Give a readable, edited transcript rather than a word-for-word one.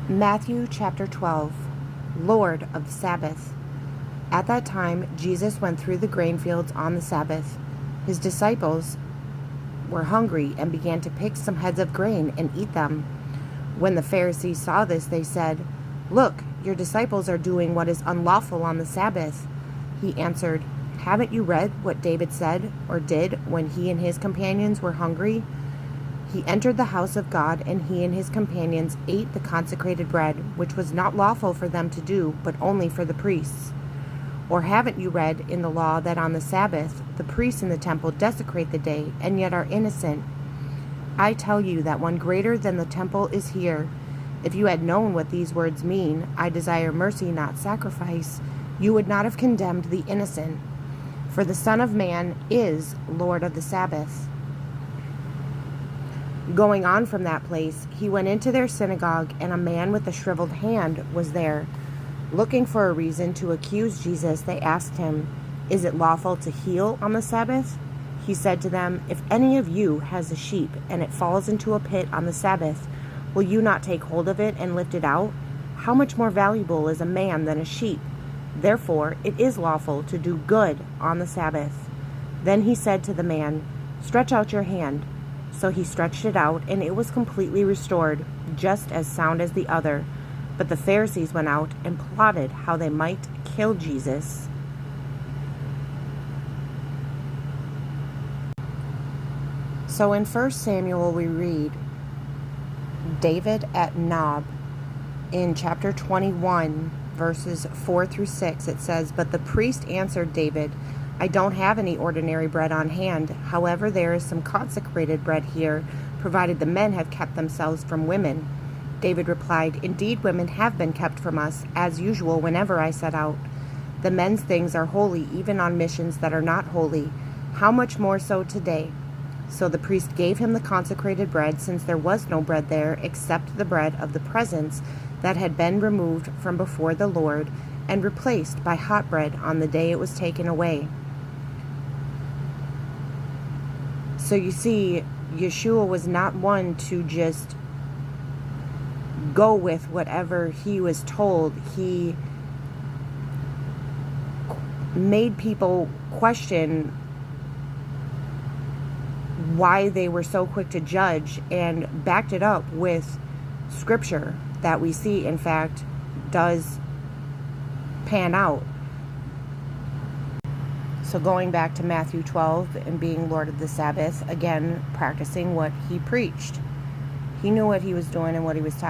Matthew chapter 12, Lord of the Sabbath. At that time, Jesus went through the grain fields on the Sabbath. His disciples were hungry and began to pick some heads of grain and eat them. When the Pharisees saw this, they said, "Look, your disciples are doing what is unlawful on the Sabbath." He answered, "Haven't you read what David said or did when he and his companions were hungry? He entered the house of God, and he and his companions ate the consecrated bread, which was not lawful for them to do, but only for the priests. Or haven't you read in the law that on the Sabbath the priests in the temple desecrate the day, and yet are innocent? I tell you that one greater than the temple is here. If you had known what these words mean, 'I desire mercy, not sacrifice,' you would not have condemned the innocent. For the Son of Man is Lord of the Sabbath." Going on from that place, he went into their synagogue, and a man with a shriveled hand was there. Looking for a reason to accuse Jesus, they asked him, "Is it lawful to heal on the Sabbath?" He said to them, "If any of you has a sheep, and it falls into a pit on the Sabbath, will you not take hold of it and lift it out? How much more valuable is a man than a sheep? Therefore it is lawful to do good on the Sabbath." Then he said to the man, "Stretch out your hand." So he stretched it out, and it was completely restored, just as sound as the other. But the Pharisees went out and plotted how they might kill Jesus. So in 1 Samuel we read, David at Nob. In chapter 21, verses 4 through 6, it says, "But the priest answered David, 'I don't have any ordinary bread on hand. However, there is some consecrated bread here, provided the men have kept themselves from women.' David replied, 'Indeed, women have been kept from us, as usual whenever I set out. The men's things are holy, even on missions that are not holy. How much more so today?' So the priest gave him the consecrated bread, since there was no bread there except the bread of the presence that had been removed from before the Lord and replaced by hot bread on the day it was taken away." So you see, Yeshua was not one to just go with whatever he was told. He made people question why they were so quick to judge, and backed it up with scripture that we see, in fact, does pan out. So going back to Matthew 12 and being Lord of the Sabbath, again, practicing what he preached. He knew what he was doing and what he was talking